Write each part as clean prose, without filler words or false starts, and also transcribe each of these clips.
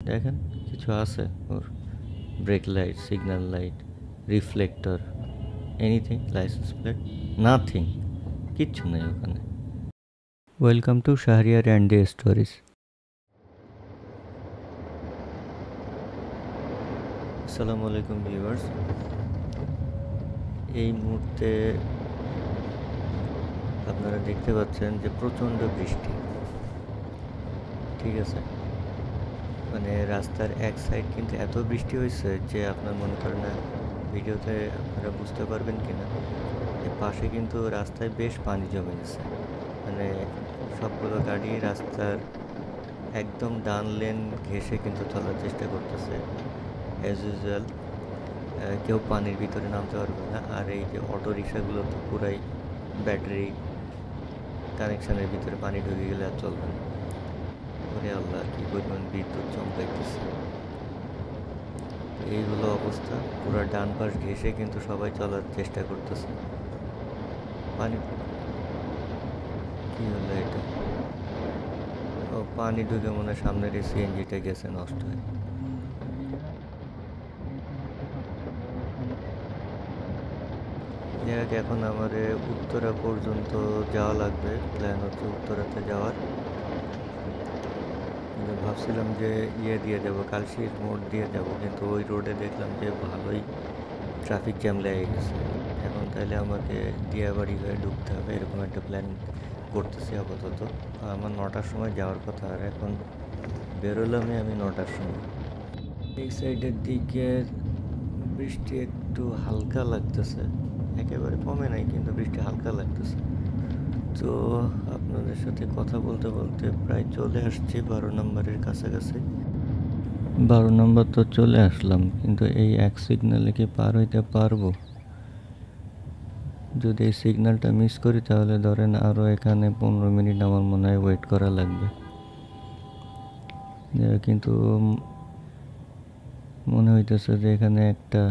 দেখেন কিছু আছে ওর brake light, signal light, reflector, anything, licence plate, nothing, কিচ্ছু নেই ওখানে। Welcome to Shahriar and day stories. আসসালামু আলাইকুম ভিউয়ার্স। এই মুহূর্তে আপনারা দেখতে পাচ্ছেন যে প্রচণ্ড বৃষ্টি, ঠিক আছে। মানে রাস্তার এক সাইড কিন্তু এত বৃষ্টি হয়েছে যে আপনার মনে করেন না ভিডিওতে আপনারা বুঝতে পারবেন কি না, যে পাশে কিন্তু রাস্তায় বেশ পানি জমে গেছে। মানে সবগুলো গাড়ি রাস্তার একদম ডান লেন ঘেঁষে কিন্তু চলার চেষ্টা করতেছে অ্যাজ ইউজুয়াল। কেউ পানির ভিতরে নামতে পারবে না। আর এই যে অটো রিক্সাগুলো তো পুরাই ব্যাটারি কানেকশানের ভিতরে পানি ঢুকে গেলে আর চলবে না। ওরে আল্লাহ, কী পরিমাণ বিদ্যুৎ চমকাইতেছে। এই হলো অবস্থা, পুরো ডান পাশ ঘেঁষে কিন্তু সবাই চলার চেষ্টা করতেছে। পানি কী হলো এটা? ও পানি ঢুকে মনে হয় সামনের এই সিএনজিটা গেছে নষ্ট হয়ে। যাক, এখন আমাদের উত্তরা পর্যন্ত যাওয়া লাগবে। প্ল্যান হচ্ছে উত্তরাতে যাওয়ার। ভাবছিলাম যে দিয়ে যাবো, কালশির মোড় দিয়ে যাব, কিন্তু ওই রোডে দেখলাম যে ভালোই ট্রাফিক জ্যাম লেগে গেছে। এখন তাহলে আমাকে দিয়াবাড়ি হয়ে ঢুকতে হবে, এরকম একটা প্ল্যান করতেছি আপাতত। আমার 9টার সময় যাওয়ার কথা, আর এখন বেরোলামই আমি 9টার সময়। এই সাইডের দিকে বৃষ্টি একটু হালকা লাগতেছে, একেবারে কমে নাই, কিন্তু বৃষ্টি হালকা লাগতেছে। তো আপনাদের সাথে কথা বলতে বলতে প্রায় চলে আসছি 12 নম্বরের কাছাকাছি। 12 নম্বর তো চলে আসলাম, কিন্তু এই এক সিগন্যালে কি পার হইতে পারবো? যদি এই সিগন্যালটা মিস করি তাহলে ধরেন আরও এখানে 15 মিনিট আমার মনে হয় ওয়েট করা লাগবে। কিন্তু মনে হইতেছে যে এখানে একটা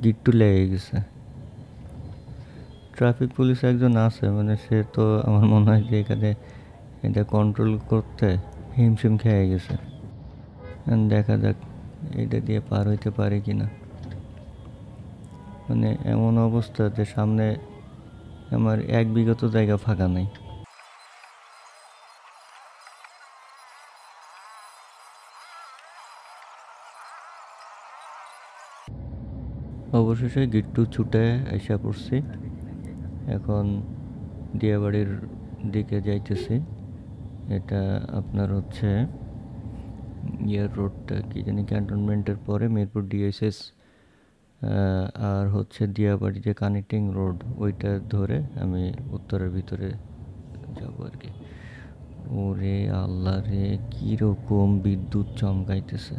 গিট্টু লেগে গেছে। ট্রাফিক পুলিশ একজন আছে, মানে সে তো আমার মনে হয় যে এখানে এটা কন্ট্রোল করতে হিমশিম খেয়ে গেছে। দেখা যাক এটা দিয়ে পার হইতে পারে কি না। মানে এমন অবস্থা যে সামনে আমার 1 বিঘত জায়গা ফাঁকা নাই। অবশেষে গিট্টু ছুটে এসে পড়ছি। এখন দিয়াবাড়ির দিকে যাইতেছি। এটা আপনার হচ্ছে ইয়ার রোডটা কি জানি, ক্যান্টনমেন্টের পরে মিরপুর ডিএসএস আর হচ্ছে দিয়াবাড়ি যে কানেক্টিং রোড, ওইটা ধরে আমি উত্তরের ভিতরে যাবো আর কি। ওরে আল্লাহ রে, কীরকম বিদ্যুৎ চমকাইতেছে!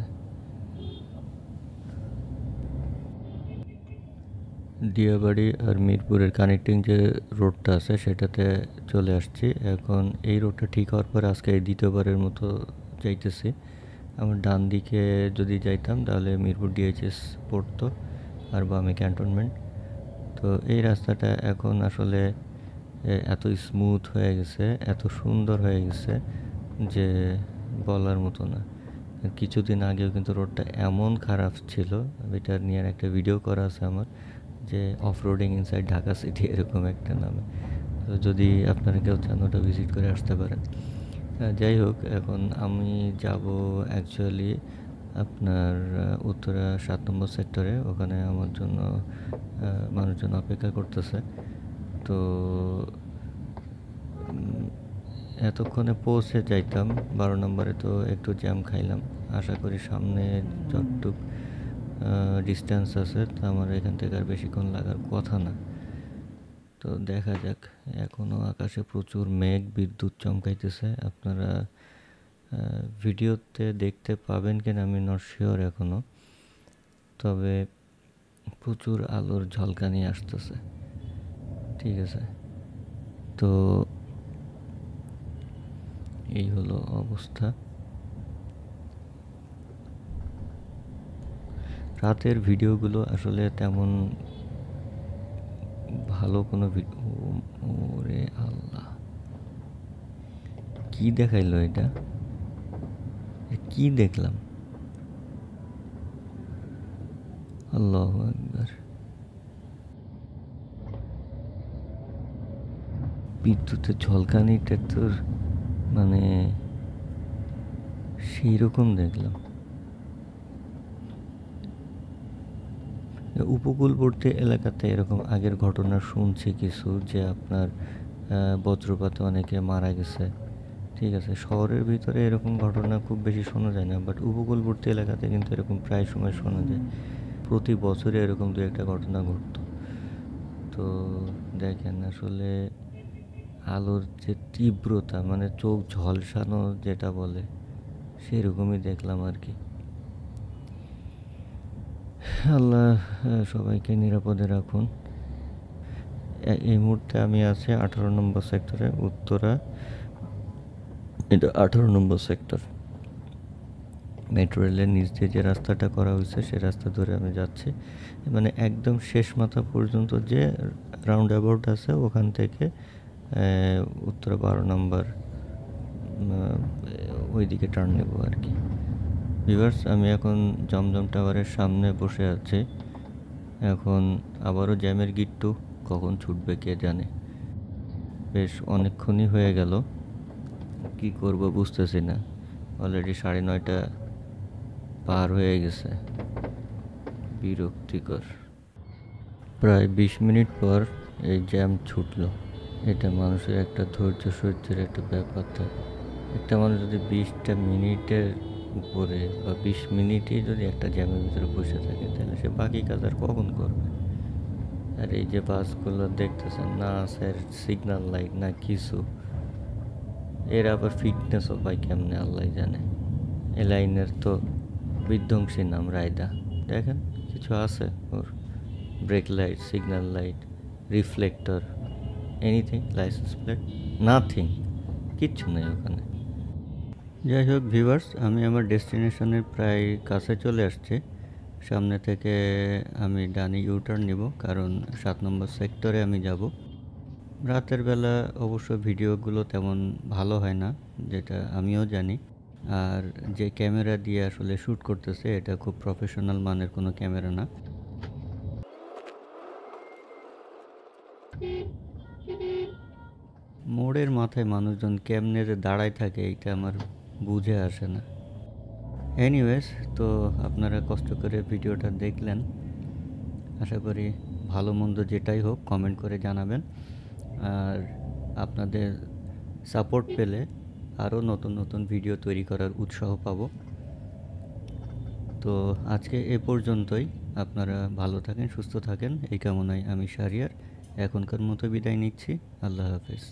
দিয়াবাড়ি আর মিরপুরের কানেক্টিং যে রোডটা আছে সেটাতে চলে আসছি। এখন এই রোডটা ঠিক হওয়ার পর আজকে এই দ্বিতীয়বারের মতো যাইতেছি। আমার ডান দিকে যদি যাইতাম তাহলে মিরপুর ডিএইচএস পড়তো, আর বামে ক্যান্টনমেন্ট। তো এই রাস্তাটা এখন আসলে এত স্মুথ হয়ে গেছে, এত সুন্দর হয়ে গেছে যে বলার মতো না। কিছুদিন আগেও কিন্তু রোডটা এমন খারাপ ছিল, এটা নিয়ে একটা ভিডিও করা আছে আমার, যে off roading inside Dhaka city, এরকম একটা নামে। তো যদি আপনারা কেউ চান ওটা ভিজিট করে আসতে পারেন। যাই হোক, এখন আমি যাব অ্যাকচুয়ালি আপনার উত্তরা 7 নম্বর সেক্টরে। ওখানে আমার জন্য মানুষজন অপেক্ষা করতেছে। তো এতক্ষণে পৌঁছে যাইতাম 12 নম্বরে, তো একটু জ্যাম খাইলাম। আশা করি সামনে যতটুক ডিস্টেন্স আছে তা আমার এখান থেকে আর বেশিক্ষণ লাগার কথা না। তো দেখা যাক। এখনও আকাশে প্রচুর মেঘ, বিদ্যুৎ চমকাইতেছে। আপনারা ভিডিওতে দেখতে পাবেন কিনা আমি নট শিওর এখনও, তবে প্রচুর আলোর ঝলকানি আসতেছে, ঠিক আছে। তো এই হলো অবস্থা। রাতের ভিডিওগুলো আসলে তেমন ভালো কোনো ওরে আল্লাহ, কি দেখাইলো এটা? কি দেখলাম? আল্লাহু আকবার। বিদ্যুতের ঝলকানিটা তোর মানে সেই রকম দেখলাম। উপকূলবর্তী এলাকাতে এরকম আগের ঘটনা শুনছি কিছু, যে আপনার বজ্রপাতে অনেকে মারা গেছে। ঠিক আছে, শহরের ভিতরে এরকম ঘটনা খুব বেশি শোনা যায় না, বাট উপকূলবর্তী এলাকাতে কিন্তু এরকম প্রায় সময় শোনা যায়। প্রতি বছরে এরকম দু একটা ঘটনা ঘটতো। তো দেখেন আসলে আলোর যে তীব্রতা, মানে চোখ ঝলসানো যেটা বলে, সেরকমই দেখলাম আর কি। আল্লাহ সবাইকে নিরাপদে রাখুন। এই মুহূর্তে আমি আছি 18 নম্বর সেক্টরে, উত্তরা, এটা 18 নম্বর সেক্টর। মেট্রো রেলের নিচ দিয়ে যে রাস্তাটা করা হয়েছে সে রাস্তা ধরে আমি যাচ্ছি, মানে একদম শেষ মাথা পর্যন্ত যে রাউন্ড অ্যাবাউট আছে ওখান থেকে উত্তরা 12 নম্বর ওই দিকে টার্ন নেব আর কি। ভিউয়ার্স, আমি এখন জমজম টাওয়ারের সামনে বসে আছি। এখন আবারও জ্যামের গিট্টু কখন ছুটবে কে জানে। বেশ অনেকক্ষণই হয়ে গেল, কি করব বুঝতেছি না। অলরেডি 9:30 পার হয়ে গেছে, বিরক্তিকর। প্রায় 20 মিনিট পর এই জ্যাম ছুটলো। এটা মানুষের একটা ধৈর্য সহ্যের একটা ব্যাপার থাকে। একটা মানুষ যদি 20টা মিনিটের উপরে বা 20 মিনিটই যদি একটা জ্যামের ভিতরে বসে থাকে, তাহলে সে বাকি কাজ আর কখন করবে? আর এই যে বাসগুলো দেখতেছেন, না স্যার সিগন্যাল লাইট না কিছু, এর আবার ফিটনেসও পায় কেমনে আল্লাহ জানে। এ লাইনের তো বিধ্বংসী নাম রায়দা। দেখেন কিছু আছে ওর, brake light, signal light, reflector, anything, licence plate, nothing, কিচ্ছু নেই ওখানে। যাই হোক ভিউয়ার্স, আমি আমার ডেস্টিনেশনের প্রায় কাছে চলে আসছি। সামনে থেকে আমি ডানে ইউটার্ন নিব, কারণ 7 নম্বর সেক্টরে আমি যাব। রাতের বেলা অবশ্য ভিডিওগুলো তেমন ভালো হয় না, যেটা আমিও জানি। আর যে ক্যামেরা দিয়ে আসলে শ্যুট করতেছে এটা খুব প্রফেশনাল মানের কোনো ক্যামেরা না। মোড়ের মাথায় মানুষজন কেমনে যে দাঁড়ায় থাকে এইটা আমার বুঝে আসে না। এনিওয়েজ, তো আপনারা কষ্ট করে ভিডিওটা দেখলেন। আশা করি ভালো মন্দ যেটাই হোক কমেন্ট করে জানাবেন। আর আপনাদের সাপোর্ট পেলে আরও নতুন নতুন ভিডিও তৈরি করার উৎসাহ পাবো। তো আজকে এ পর্যন্তই। আপনারা ভালো থাকেন, সুস্থ থাকেন, এই কামনায় আমি শাহরিয়ার এখনকার মতো বিদায় নিচ্ছি। আল্লাহ হাফেজ।